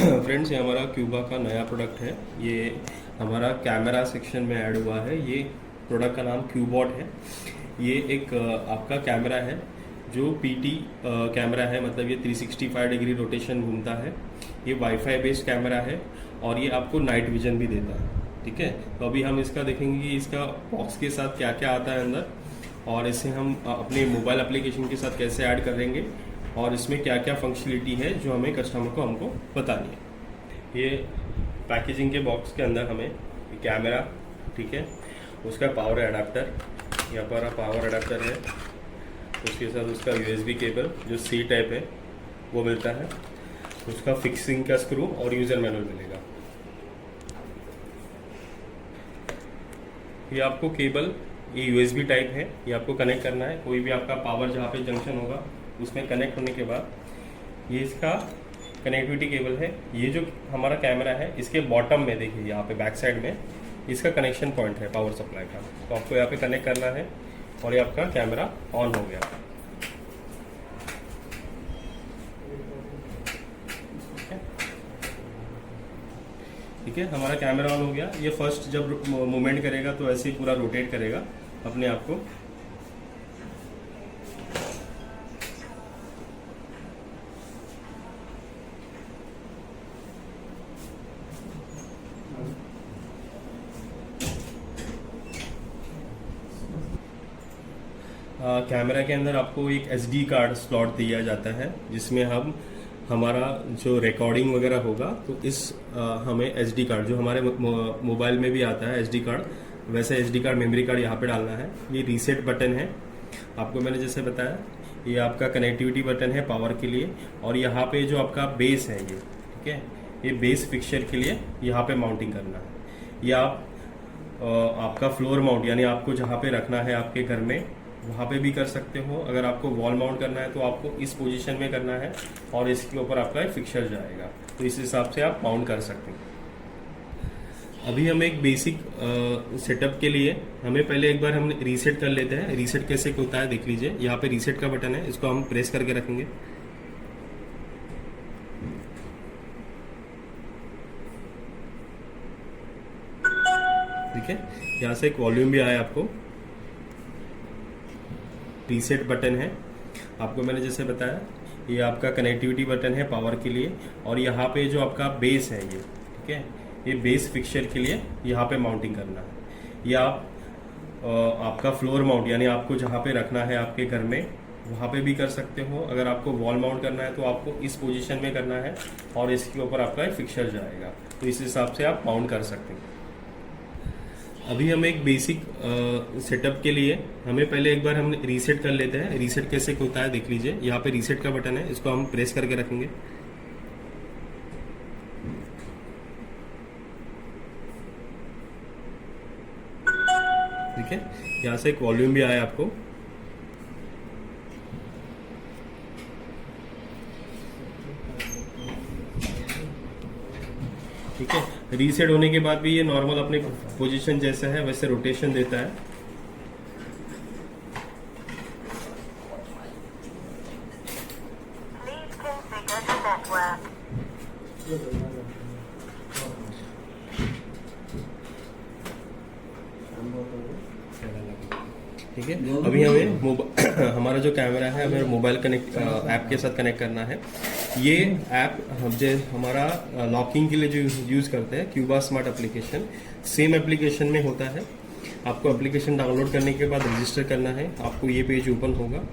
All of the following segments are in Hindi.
फ्रेंड्स, ये हमारा क्यूबा का नया प्रोडक्ट है। ये हमारा कैमरा सेक्शन में ऐड हुआ है। ये प्रोडक्ट का नाम क्यूबॉट है। ये एक आपका कैमरा है जो पीटी कैमरा है, मतलब ये 365 डिग्री रोटेशन घूमता है। ये वाईफाई बेस्ड कैमरा है और ये आपको नाइट विजन भी देता है। ठीक है, तो अभी हम इसका देखेंगे कि इसका बॉक्स के साथ क्या क्या आता है अंदर, और इसे हम अपने मोबाइल एप्लीकेशन के साथ कैसे ऐड करेंगे, और इसमें क्या क्या फंक्शनलिटी है जो हमें कस्टमर को हमको बतानी है। ये पैकेजिंग के बॉक्स के अंदर हमें कैमरा, ठीक है, उसका पावर अडाप्टर, यहाँ पर पावर अडाप्टर है, उसके साथ उसका यूएसबी केबल जो सी टाइप है वो मिलता है, उसका फिक्सिंग का स्क्रू और यूज़र मैनुअल मिलेगा। ये आपको केबल, ये यूएसबी टाइप है, ये आपको कनेक्ट करना है। कोई भी आपका पावर जहाँ पे जंक्शन होगा उसमें कनेक्ट होने के बाद ये इसका कनेक्टिविटी केबल है। ये जो हमारा कैमरा है इसके बॉटम में देखिए, यहाँ पे बैक साइड में इसका कनेक्शन पॉइंट है पावर सप्लाई का, तो आपको यहाँ पे कनेक्ट करना है और ये आपका कैमरा ऑन हो गया। ठीक है, हमारा कैमरा ऑन हो गया। ये फर्स्ट जब मूवमेंट करेगा तो ऐसे ही पूरा रोटेट करेगा अपने आप को। कैमरा के अंदर आपको एक एसडी कार्ड स्लॉट दिया जाता है जिसमें हम हमारा जो रिकॉर्डिंग वगैरह होगा तो इस हमें एसडी कार्ड जो हमारे मोबाइल में भी आता है एसडी कार्ड, वैसे एसडी कार्ड मेमोरी कार्ड यहाँ पे डालना है। ये रीसेट बटन है, आपको मैंने जैसे बताया। ये आपका कनेक्टिविटी बटन है पावर के लिए, और यहाँ पे जो आपका बेस है ये, ठीक है, ये बेस फिक्सचर के लिए यहाँ पे माउंटिंग करना है। ये आपका फ्लोर माउंट, यानी आपको जहाँ पे रखना है आपके घर में वहाँ पे भी कर सकते हो। अगर आपको वॉल माउंट करना है तो आपको इस पोजीशन में करना है और इसके ऊपर आपका एक फिक्सर जाएगा, तो इस हिसाब से आप माउंट कर सकते हैं। अभी हम एक बेसिक सेटअप के लिए हमें पहले एक बार हम रीसेट कर लेते हैं। रीसेट कैसे होता है देख लीजिए, यहाँ पे रीसेट का बटन है, इसको हम प्रेस करके रखेंगे। ठीक है, यहाँ से एक वॉल्यूम भी आया आपको। रीसेट बटन है, आपको मैंने जैसे बताया। ये आपका कनेक्टिविटी बटन है पावर के लिए, और यहाँ पे जो आपका बेस है ये, ठीक है, ये बेस फिक्सचर के लिए यहाँ पे माउंटिंग करना है। या आपका फ्लोर माउंट, यानी आपको जहाँ पे रखना है आपके घर में वहाँ पे भी कर सकते हो। अगर आपको वॉल माउंट करना है तो आपको इस पोजीशन में करना है और इसके ऊपर आपका एक फिक्सचर जाएगा, तो इस हिसाब से आप माउंट कर सकते हैं। अभी हम एक बेसिक सेटअप के लिए हमें पहले एक बार हम रीसेट कर लेते हैं। रीसेट कैसे होता है देख लीजिए, यहाँ पे रीसेट का बटन है, इसको हम प्रेस करके रखेंगे। ठीक है, यहाँ से एक वॉल्यूम भी आया आपको। ठीक है, रीसेट होने के बाद भी ये नॉर्मल अपने पोजीशन जैसा है वैसे रोटेशन देता है। ठीक है, अभी हमें हमारा जो कैमरा है हमें मोबाइल कनेक्ट ऐप के साथ कनेक्ट करना है। ये ऐप हम जो हमारा लॉकिंग के लिए जो यूज़ करते हैं, Cuba smart application, same application में होता है। आपको एप्लीकेशन डाउनलोड करने के बाद रजिस्टर करना है, आपको ये पेज ओपन होगा।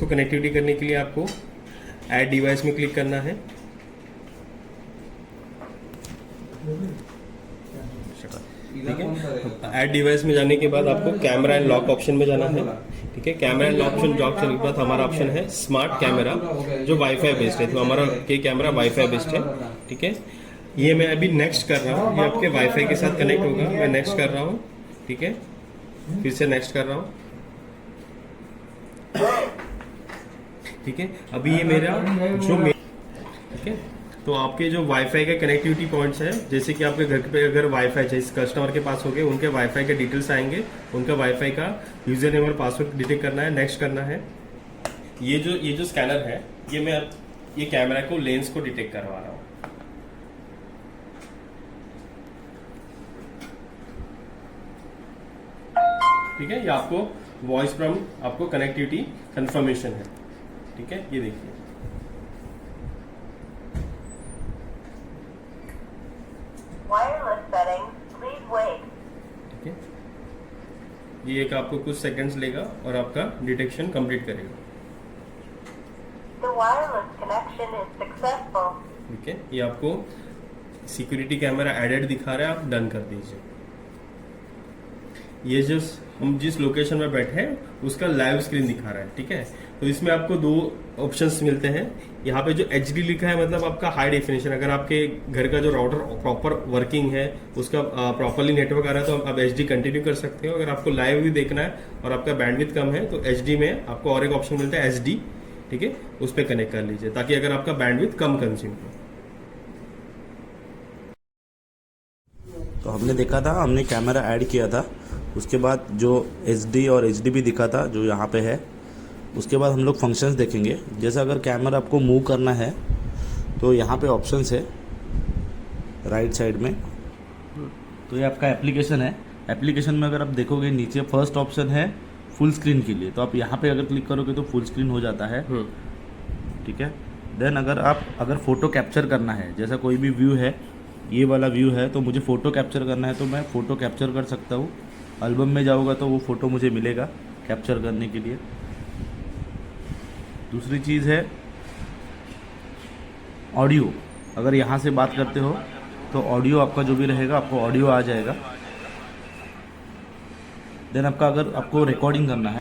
इसको कनेक्टिविटी करने के लिए आपको ऐड डिवाइस में क्लिक करना है। ठीक है, ऐड डिवाइस में जाने के बाद आपको कैमरा एंड लॉक ऑप्शन में जाना है। ठीक है, कैमरा एंड लॉक ऑप्शन के बाद हमारा ऑप्शन है स्मार्ट कैमरा, जो वाईफाई बेस्ड है। तो हमारा ये कैमरा वाईफाई बेस्ड है। ठीक है, ये मैं अभी नेक्स्ट कर रहा हूँ, ये आपके वाईफाई के साथ कनेक्ट होगा। मैं नेक्स्ट कर रहा हूँ। ठीक है, फिर से नेक्स्ट कर रहा हूँ। ठीक है, अभी ये मेरा ठीक है, तो आपके जो वाईफाई के कनेक्टिविटी पॉइंट्स हैं, जैसे कि आपके घर पे अगर वाईफाई जिस कस्टमर के पास हो गए, उनके वाईफाई के डिटेल्स आएंगे, उनका वाईफाई का यूजर नेम और पासवर्ड डिटेक्ट करना है, नेक्स्ट करना है। ये जो स्कैनर है, ये कैमरा को लेंस को डिटेक्ट करवा रहा हूँ। ठीक है, ये आपको वॉइस प्रॉम्प्ट, आपको कनेक्टिविटी कंफर्मेशन है। ठीक है, ये देखिए, Wireless settings, please wait. ठीक है, ये एक आपको कुछ सेकंड्स लेगा और आपका डिटेक्शन कंप्लीट करेगा। The wireless connection is successful. ठीक है, ये आपको सिक्योरिटी कैमरा एडेड दिखा रहा है, आप डन कर दीजिए। ये जो हम जिस लोकेशन में बैठे हैं उसका लाइव स्क्रीन दिखा रहा है। ठीक है, तो इसमें आपको दो ऑप्शंस मिलते हैं। यहाँ पे जो HD लिखा है, मतलब आपका हाई डेफिनेशन। अगर आपके घर का जो राउटर प्रॉपर वर्किंग है, उसका प्रॉपरली नेटवर्क आ रहा है, तो आप HD कंटिन्यू कर सकते हो। अगर आपको लाइव भी देखना है और आपका बैंडविड्थ कम है, तो HD में आपको और एक ऑप्शन मिलता है SD। ठीक है, उस पर कनेक्ट कर लीजिए, ताकि अगर आपका बैंडविड्थ कम कंज्यूम हो। तो हमने देखा था, हमने कैमरा ऐड किया था, उसके बाद जो HD और HD भी दिखा था जो यहाँ पे है। उसके बाद हम लोग फंक्शंस देखेंगे। जैसे अगर कैमरा आपको मूव करना है तो यहाँ पे ऑप्शंस है राइट साइड में। तो ये आपका एप्लीकेशन है। एप्लीकेशन में अगर आप देखोगे नीचे फर्स्ट ऑप्शन है फुल स्क्रीन के लिए, तो आप यहाँ पे अगर क्लिक करोगे तो फुल स्क्रीन हो जाता है। ठीक है, देन अगर फ़ोटो कैप्चर करना है, जैसा कोई भी व्यू है, ये वाला व्यू है, तो मुझे फ़ोटो कैप्चर करना है तो मैं फ़ोटो कैप्चर कर सकता हूँ। एल्बम में जाऊँगा तो वो फ़ोटो मुझे मिलेगा कैप्चर करने के लिए। दूसरी चीज़ है ऑडियो। अगर यहाँ से बात करते हो तो ऑडियो आपका जो भी रहेगा, आपको ऑडियो आ जाएगा। देन अगर आपको रिकॉर्डिंग करना है,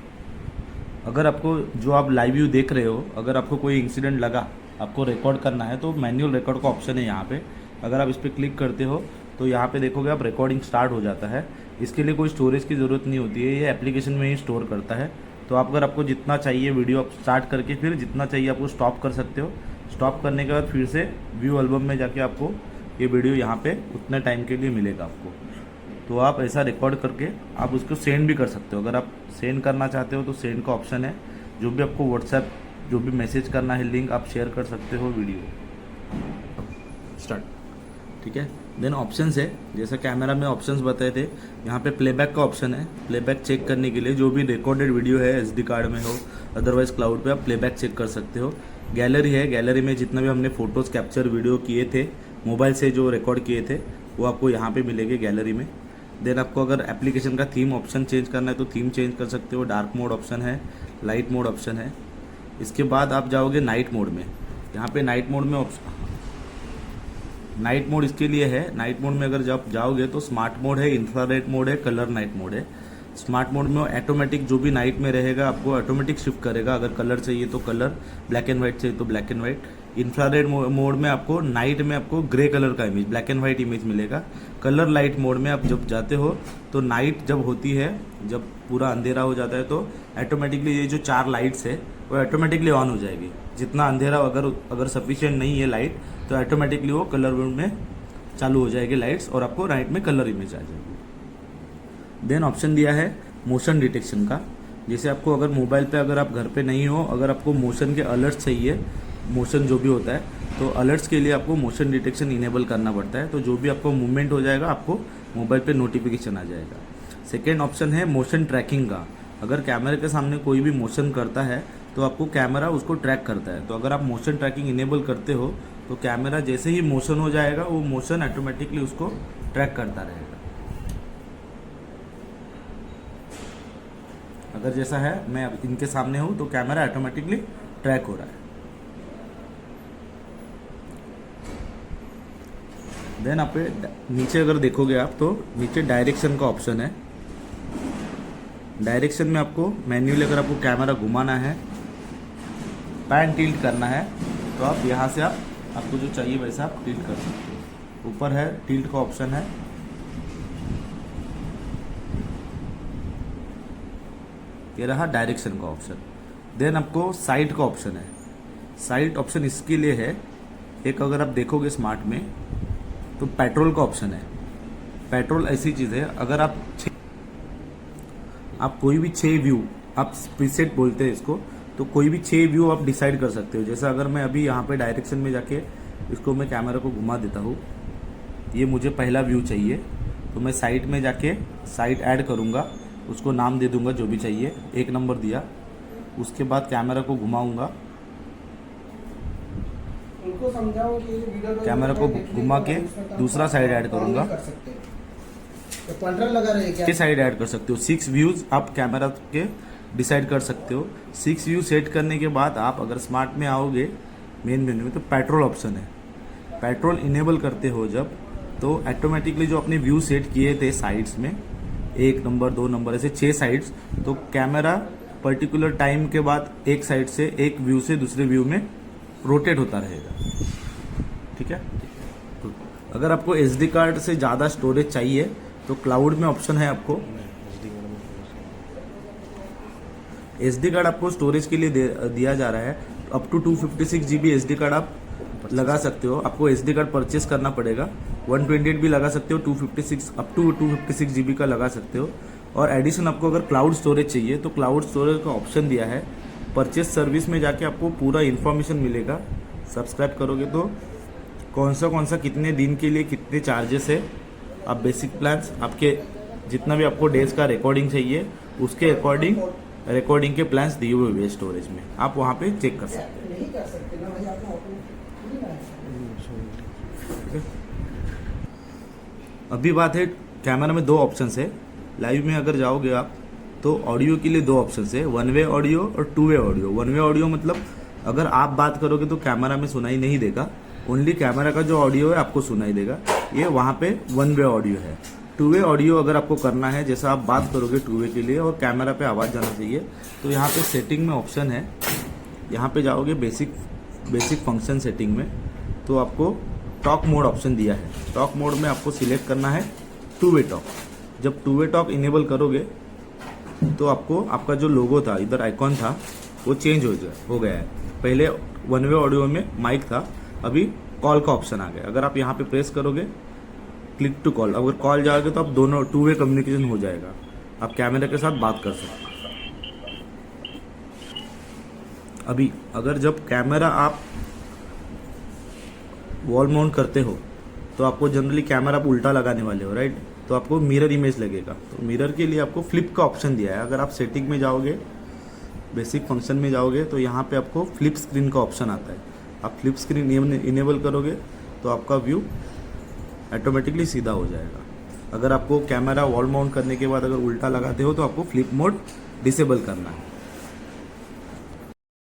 अगर आपको जो आप लाइव व्यू देख रहे हो, अगर आपको कोई इंसिडेंट लगा, आपको रिकॉर्ड करना है, तो मैनुअल रिकॉर्ड का ऑप्शन है यहाँ पे। अगर आप इस पर क्लिक करते हो तो यहाँ पे देखोगे आप रिकॉर्डिंग स्टार्ट हो जाता है। इसके लिए कोई स्टोरेज की ज़रूरत नहीं होती है, ये एप्लीकेशन में ही स्टोर करता है। तो अगर आपको जितना चाहिए वीडियो आप स्टार्ट करके फिर जितना चाहिए आपको स्टॉप कर सकते हो। स्टॉप करने के बाद फिर से व्यू एल्बम में जाके आपको ये वीडियो यहाँ पे उतने टाइम के लिए मिलेगा आपको। तो आप ऐसा रिकॉर्ड करके आप उसको सेंड भी कर सकते हो। अगर आप सेंड करना चाहते हो तो सेंड का ऑप्शन है। जो भी आपको व्हाट्सएप जो भी मैसेज करना है, लिंक आप शेयर कर सकते हो वीडियो स्टार्ट। ठीक है, देन ऑप्शंस है, जैसा कैमरा में ऑप्शंस बताए थे, यहाँ पे प्लेबैक का ऑप्शन है। प्लेबैक चेक करने के लिए जो भी रिकॉर्डेड वीडियो है SD कार्ड में हो, अदरवाइज क्लाउड पे आप प्लेबैक चेक कर सकते हो। गैलरी है, गैलरी में जितना भी हमने फ़ोटोज़ कैप्चर वीडियो किए थे, मोबाइल से जो रिकॉर्ड किए थे, वो आपको यहाँ पे मिलेंगे गैलरी में। देन आपको अगर एप्लीकेशन का थीम ऑप्शन चेंज करना है तो थीम चेंज कर सकते हो। डार्क मोड ऑप्शन है, लाइट मोड ऑप्शन है। इसके बाद आप जाओगे नाइट मोड में। यहाँ पे नाइट मोड में नाइट मोड इसके लिए है। नाइट मोड में अगर जब जाओगे तो स्मार्ट मोड है, इंफ्रारेड मोड है, कलर नाइट मोड है। स्मार्ट मोड में ऑटोमेटिक जो भी नाइट में रहेगा आपको ऑटोमेटिक शिफ्ट करेगा। अगर कलर चाहिए तो कलर, ब्लैक एंड व्हाइट चाहिए तो black and white. Infrared mode में आपको नाइट में आपको ग्रे कलर का image, black and white image मिलेगा। कलर लाइट मोड में आप जब जाते हो तो नाइट जब होती है, जब पूरा अंधेरा हो जाता है, तो ऑटोमेटिकली ये जो 4 लाइट्स है वो ऑटोमेटिकली ऑन हो जाएगी। जितना अंधेरा अगर सफिशिएंट नहीं है लाइट, तो ऑटोमेटिकली वो कलर मोड में चालू हो जाएगी लाइट्स और आपको नाइट में कलर इमेज आ जाएगी। देन ऑप्शन दिया है मोशन डिटेक्शन का। जैसे आपको अगर मोबाइल पे अगर आप घर पे नहीं हो, अगर आपको मोशन के अलर्ट चाहिए, मोशन जो भी होता है, तो अलर्ट्स के लिए आपको मोशन डिटेक्शन इनेबल करना पड़ता है। तो जो भी आपको मूवमेंट हो जाएगा आपको मोबाइल पे नोटिफिकेशन आ जाएगा। सेकेंड ऑप्शन है मोशन ट्रैकिंग का। अगर कैमरे के सामने कोई भी मोशन करता है तो आपको कैमरा उसको ट्रैक करता है। तो अगर आप मोशन ट्रैकिंग इनेबल करते हो तो कैमरा जैसे ही मोशन हो जाएगा वो मोशन ऑटोमेटिकली उसको ट्रैक करता रहेगा। अगर जैसा है मैं अब इनके सामने हूँ तो कैमरा ऑटोमेटिकली ट्रैक हो रहा है। देन आप पे नीचे अगर देखोगे आप तो नीचे डायरेक्शन का ऑप्शन है। डायरेक्शन में आपको मैन्युअली अगर आपको कैमरा घुमाना है, पैन टिल्ट करना है, तो आप यहाँ से आपको जो चाहिए वैसा आप टिल्ट कर सकते हो। ऊपर है टिल्ट का ऑप्शन है। ये रहा डायरेक्शन का ऑप्शन। देन आपको साइड का ऑप्शन है। साइड ऑप्शन इसके लिए है, एक अगर आप देखोगे स्मार्ट में तो पेट्रोल का ऑप्शन है। पेट्रोल ऐसी चीज़ है, अगर आप कोई भी 6 व्यू, आप प्रीसेट बोलते हैं इसको, तो कोई भी 6 व्यू आप डिसाइड कर सकते हो। जैसा अगर मैं अभी यहाँ पे डायरेक्शन में जाके इसको मैं कैमरा को घुमा देता हूँ, ये मुझे पहला व्यू चाहिए, तो मैं साइड में जाके साइड ऐड करूँगा, उसको नाम दे दूंगा जो भी चाहिए, 1 नंबर दिया। उसके बाद कैमरा को घुमाऊंगा, उनको समझाओ कि वीडियो कैमरा को घुमा के दूसरा साइड ऐड करूंगा। तो कंट्रोल लगा रहे क्या? के साइड ऐड कर सकते हो। 6 व्यूज आप कैमरा के डिसाइड कर सकते हो। 6 व्यू सेट करने के बाद आप अगर स्मार्ट में आओगे मेन मेन्यू में तो पेट्रोल ऑप्शन है। पेट्रोल इनेबल करते हो जब, तो ऑटोमेटिकली जो अपने व्यू सेट किए थे साइड्स में, 1 नंबर 2 नंबर ऐसे 6 साइड्स, तो कैमरा पर्टिकुलर टाइम के बाद एक साइड से एक व्यू से दूसरे व्यू में रोटेट होता रहेगा। ठीक है। तो अगर आपको SD कार्ड से ज़्यादा स्टोरेज चाहिए तो क्लाउड में ऑप्शन है आपको। SD कार्ड आपको स्टोरेज के लिए दिया जा रहा है। Up to 256 GB SD card आप लगा सकते हो। आपको SD कार्ड परचेस करना पड़ेगा। 128 भी लगा सकते हो, 256 अप टू 256 GB का लगा सकते हो। और एडिशन आपको अगर क्लाउड स्टोरेज चाहिए तो क्लाउड स्टोरेज का ऑप्शन दिया है। परचेस सर्विस में जाके आपको पूरा इन्फॉर्मेशन मिलेगा। सब्सक्राइब करोगे तो कौन सा कितने दिन के लिए कितने चार्जेस है। आप बेसिक प्लान्स आपके जितना भी आपको डेज का रिकॉर्डिंग चाहिए उसके अकॉर्डिंग रिकॉर्डिंग के प्लान्स दिए हुए हैं स्टोरेज में, आप वहाँ पे चेक कर सकते हैं। नहीं कर सकते ना भाई, आपने ऑटो अभी बात है कैमरा में 2 ऑप्शन है। लाइव में अगर जाओगे आप तो ऑडियो के लिए 2 ऑप्शन है, 1 वे ऑडियो और 2 वे ऑडियो। 1 वे ऑडियो मतलब अगर आप बात करोगे तो कैमरा में सुनाई नहीं देगा, ओनली कैमरा का जो ऑडियो है आपको सुनाई देगा। ये वहाँ पे 1 वे ऑडियो है। 2 वे ऑडियो अगर आपको करना है, जैसा आप बात करोगे 2 वे के लिए और कैमरा पे आवाज़ जाना चाहिए, तो यहाँ पे सेटिंग में ऑप्शन है। यहाँ पे जाओगे बेसिक फंक्शन सेटिंग में, तो आपको टॉक मोड ऑप्शन दिया है। टॉक मोड में आपको सिलेक्ट करना है 2 वे टॉक। जब 2 वे टॉक इनेबल करोगे तो आपको आपका जो लोगो था, इधर आइकॉन था, वो चेंज हो गया है। पहले 1 वे ऑडियो में माइक था, अभी कॉल का ऑप्शन आ गया। अगर आप यहाँ पे प्रेस करोगे क्लिक टू कॉल, अगर कॉल जाओगे तो आप दोनों 2 वे कम्युनिकेशन हो जाएगा। आप कैमरा के साथ बात कर सकते हो। अभी अगर जब कैमरा आप वॉल माउंट करते हो तो आपको जनरली कैमरा आप उल्टा लगाने वाले हो, राइट? तो आपको मिरर इमेज लगेगा। तो मिरर के लिए आपको फ्लिप का ऑप्शन दिया है। अगर आप सेटिंग में जाओगे, बेसिक फंक्शन में जाओगे, तो यहाँ पे आपको फ्लिप स्क्रीन का ऑप्शन आता है। आप फ्लिप स्क्रीन इनेबल करोगे तो आपका व्यू ऑटोमेटिकली सीधा हो जाएगा। अगर आपको कैमरा वॉल माउंट करने के बाद अगर उल्टा लगाते हो तो आपको फ्लिप मोड डिसेबल करना है।